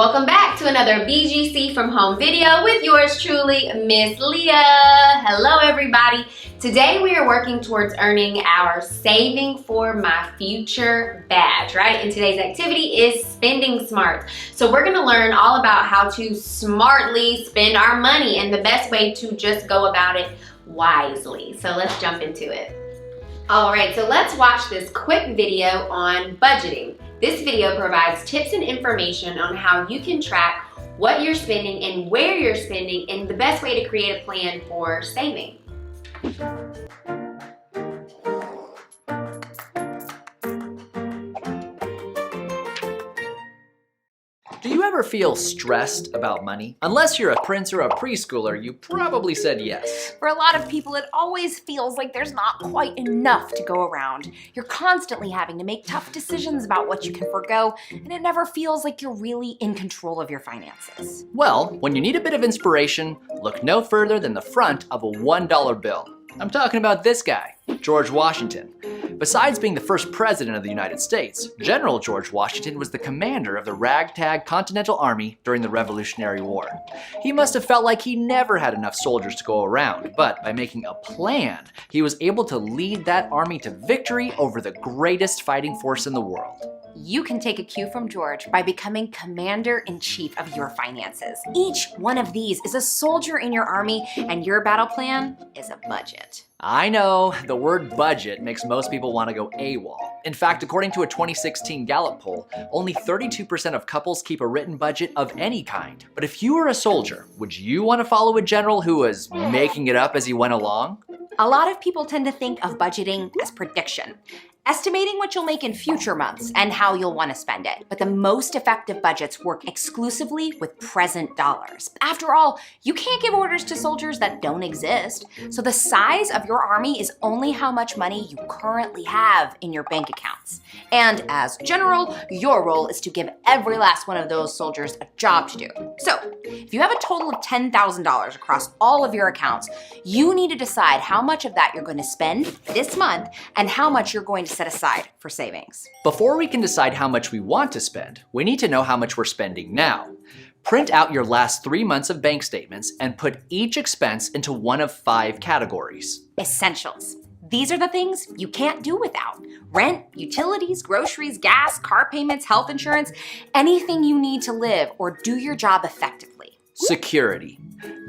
Welcome back to another BGC from Home video with yours truly, Miss Leah. Hello everybody. Today we are working towards earning our Saving for My Future badge, right? And today's activity is spending smart. So we're gonna learn all about how to smartly spend our money and the best way to just go about it wisely. So let's jump into it. All right, so let's watch this quick video on budgeting. This video provides tips and information on how you can track what you're spending and where you're spending and the best way to create a plan for saving. Do you ever feel stressed about money? Unless you're a prince or a preschooler, you probably said yes. For a lot of people, it always feels like there's not quite enough to go around. You're constantly having to make tough decisions about what you can forgo, and it never feels like you're really in control of your finances. Well, when you need a bit of inspiration, look no further than the front of a $1 bill. I'm talking about this guy, George Washington. Besides being the first president of the United States, General George Washington was the commander of the ragtag Continental Army during the Revolutionary War. He must have felt like he never had enough soldiers to go around, but by making a plan, he was able to lead that army to victory over the greatest fighting force in the world. You can take a cue from George by becoming commander-in-chief of your finances. Each one of these is a soldier in your army, and your battle plan is a budget. I know, the word budget makes most people want to go AWOL. In fact, according to a 2016 Gallup poll, only 32% of couples keep a written budget of any kind. But if you were a soldier, would you want to follow a general who was making it up as he went along? A lot of people tend to think of budgeting as prediction, estimating what you'll make in future months and how you'll want to spend it. But the most effective budgets work exclusively with present dollars. After all, you can't give orders to soldiers that don't exist. So the size of your army is only how much money you currently have in your bank accounts. And as general, your role is to give every last one of those soldiers a job to do. So if you have a total of $10,000 across all of your accounts, you need to decide how much of that you're going to spend this month and how much you're going to set aside for savings. Before we can decide how much we want to spend, we need to know how much we're spending now. Print out your last 3 months of bank statements and put each expense into one of 5 categories. Essentials. These are the things you can't do without. Rent, utilities, groceries, gas, car payments, health insurance, anything you need to live or do your job effectively. Security.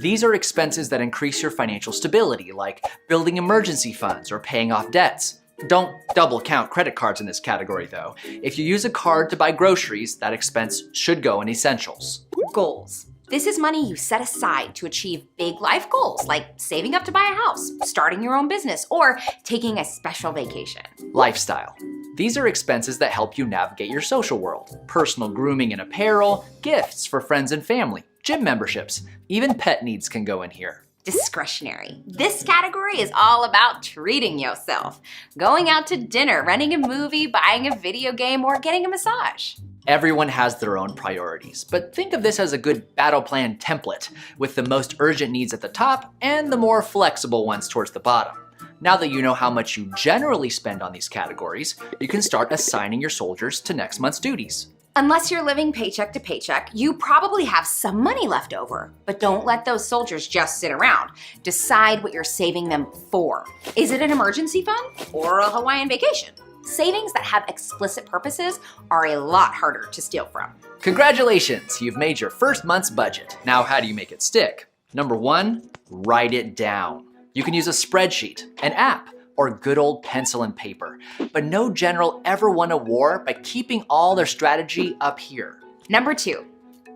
These are expenses that increase your financial stability, like building emergency funds or paying off debts. Don't double count credit cards in this category though. If you use a card to buy groceries, that expense should go in essentials. Goals. This is money you set aside to achieve big life goals, like saving up to buy a house, starting your own business, or taking a special vacation. Lifestyle. These are expenses that help you navigate your social world. Personal grooming and apparel, gifts for friends and family, gym memberships, even pet needs can go in here. Discretionary. This category is all about treating yourself. Going out to dinner, renting a movie, buying a video game, or getting a massage. Everyone has their own priorities, but think of this as a good battle plan template, with the most urgent needs at the top and the more flexible ones towards the bottom. Now that you know how much you generally spend on these categories, you can start assigning your soldiers to next month's duties. Unless you're living paycheck to paycheck, you probably have some money left over. But don't let those soldiers just sit around. Decide what you're saving them for. Is it an emergency fund or a Hawaiian vacation? Savings that have explicit purposes are a lot harder to steal from. Congratulations, you've made your first month's budget. Now how do you make it stick? Number 1, write it down. You can use a spreadsheet, an app, or good old pencil and paper. But no general ever won a war by keeping all their strategy up here. Number 2,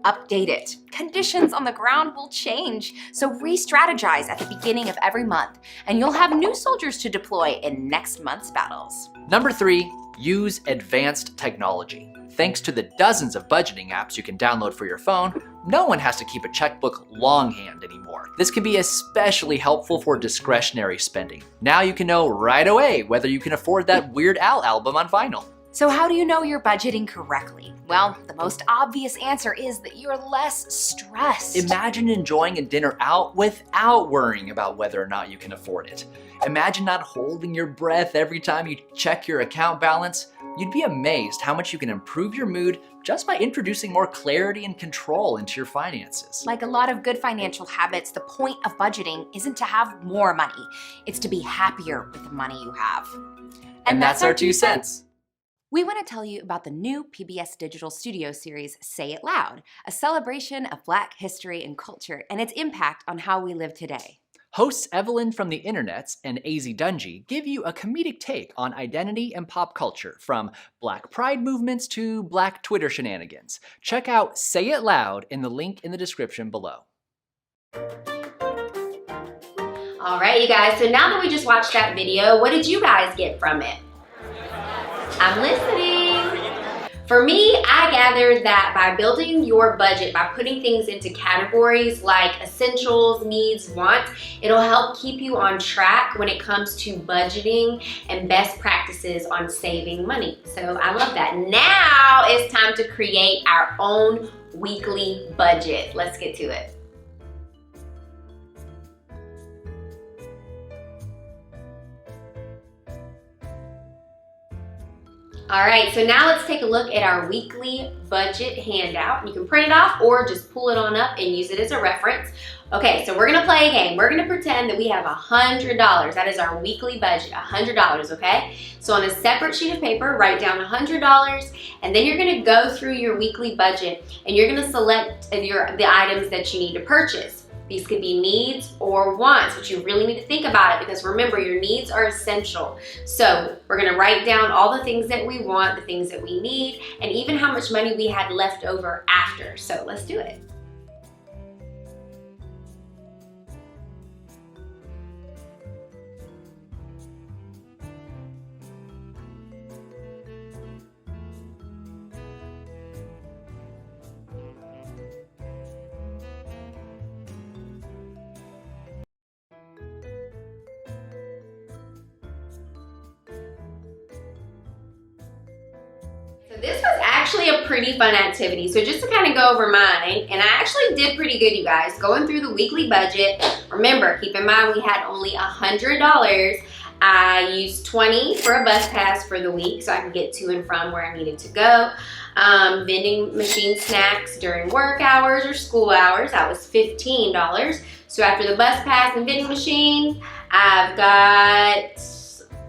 update it. Conditions on the ground will change, so re-strategize at the beginning of every month, and you'll have new soldiers to deploy in next month's battles. Number 3, use advanced technology. Thanks to the dozens of budgeting apps you can download for your phone, no one has to keep a checkbook longhand anymore. This can be especially helpful for discretionary spending. Now you can know right away whether you can afford that Weird Al album on vinyl. So how do you know you're budgeting correctly? Well, the most obvious answer is that you're less stressed. Imagine enjoying a dinner out without worrying about whether or not you can afford it. Imagine not holding your breath every time you check your account balance. You'd be amazed how much you can improve your mood just by introducing more clarity and control into your finances. Like a lot of good financial habits, the point of budgeting isn't to have more money. It's to be happier with the money you have. And that's our 2 cents. We want to tell you about the new PBS Digital Studio series, Say It Loud, a celebration of Black history and culture and its impact on how we live today. Hosts Evelyn from the Internets and AZ Dungy give you a comedic take on identity and pop culture, from Black Pride movements to Black Twitter shenanigans. Check out Say It Loud in the link in the description below. All right, you guys, so now that we just watched that video, what did you guys get from it? I'm listening. For me, I gathered that by building your budget, by putting things into categories like essentials, needs, wants, it'll help keep you on track when it comes to budgeting and best practices on saving money. So I love that. Now it's time to create our own weekly budget. Let's get to it. All right, so now let's take a look at our weekly budget handout. You can print it off or just pull it on up and use it as a reference. Okay, so we're gonna play a game. We're gonna pretend that we have $100. That is our weekly budget, $100, okay? So on a separate sheet of paper, write down $100, and then you're gonna go through your weekly budget and you're gonna select the items that you need to purchase. These could be needs or wants, but you really need to think about it because remember, your needs are essential. So we're gonna write down all the things that we want, the things that we need, and even how much money we had left over after. So let's do it. So this was actually a pretty fun activity. So just to kind of go over mine, and I actually did pretty good, you guys, going through the weekly budget. Remember, keep in mind we had only $100. I used $20 for a bus pass for the week so I could get to and from where I needed to go. Vending machine snacks during work hours or school hours, that was $15. So after the bus pass and vending machine, I've got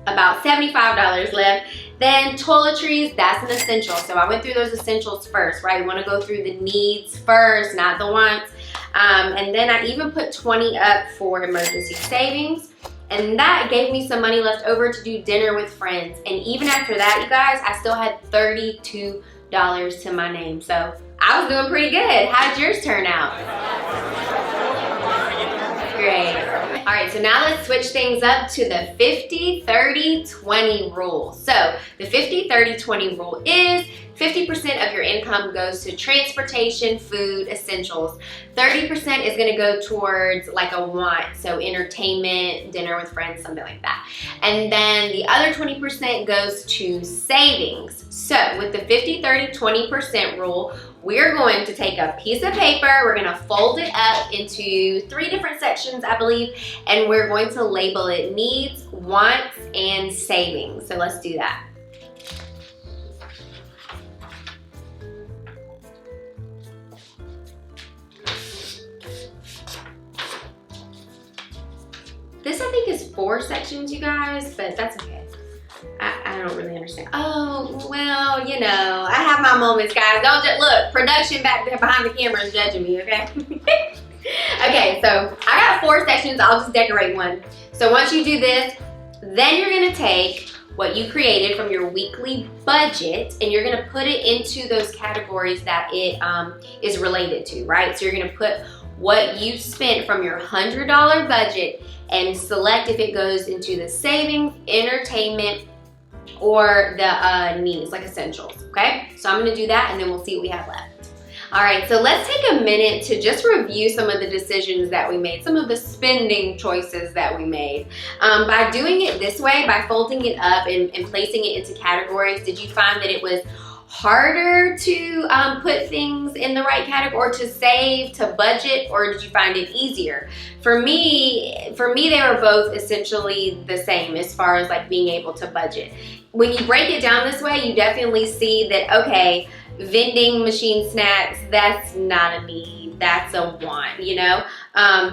about $75 left. Then toiletries, that's an essential. So I went through those essentials first, right? We want to go through the needs first, not the wants. And then I even put 20 up for emergency savings. And that gave me some money left over to do dinner with friends. And even after that, you guys, I still had $32 to my name. So I was doing pretty good. How did yours turn out? Great. All right, so now let's switch things up to the 50-30-20 rule. So the 50-30-20 rule is 50% of your income goes to transportation, food, essentials. 30% is gonna go towards like a want, so entertainment, dinner with friends, something like that. And then the other 20% goes to savings. So with the 50-30-20% rule, we're going to take a piece of paper, we're gonna fold it up into 3 different sections, I believe, and we're going to label it needs, wants, and savings. So let's do that. This I think is 4 sections, you guys, but that's okay. I don't really understand. Oh, well, you know, I have my moments, guys. Don't just look, production back there behind the camera is judging me, okay? Okay, so I got 4 sections. I'll just decorate one. So once you do this, then you're gonna take what you created from your weekly budget and you're gonna put it into those categories that it is related to, right? So you're gonna put what you spent from your $100 budget and select if it goes into the savings, entertainment, or the needs, like essentials, okay? So I'm gonna do that and then we'll see what we have left. All right, so let's take a minute to just review some of the decisions that we made, some of the spending choices that we made. By doing it this way, by folding it up and placing it into categories, did you find that it was harder to put things in the right category, or to save, to budget, or did you find it easier? For me, they were both essentially the same as far as like being able to budget. When you break it down this way, you definitely see that, okay, vending machine snacks, that's not a need, that's a want, you know?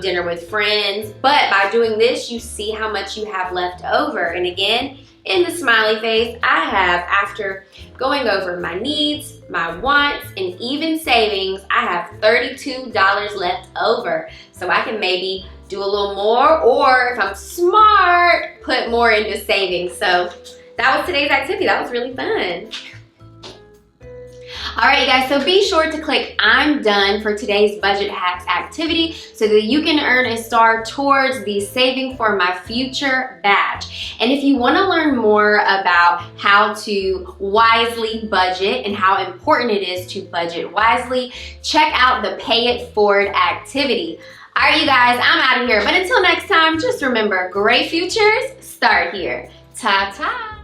Dinner with friends. But by doing this, you see how much you have left over. And again, in the smiley face, I have, after going over my needs, my wants, and even savings, I have $32 left over. So I can maybe do a little more, or if I'm smart, put more into savings. So that was today's activity. That was really fun. All right, you guys, so be sure to click I'm done for today's budget hacks activity so that you can earn a star towards the Saving for My Future badge. And if you want to learn more about how to wisely budget and how important it is to budget wisely, check out the Pay It Forward activity. All right, you guys, I'm out of here. But until next time, just remember, great futures start here. Ta-ta.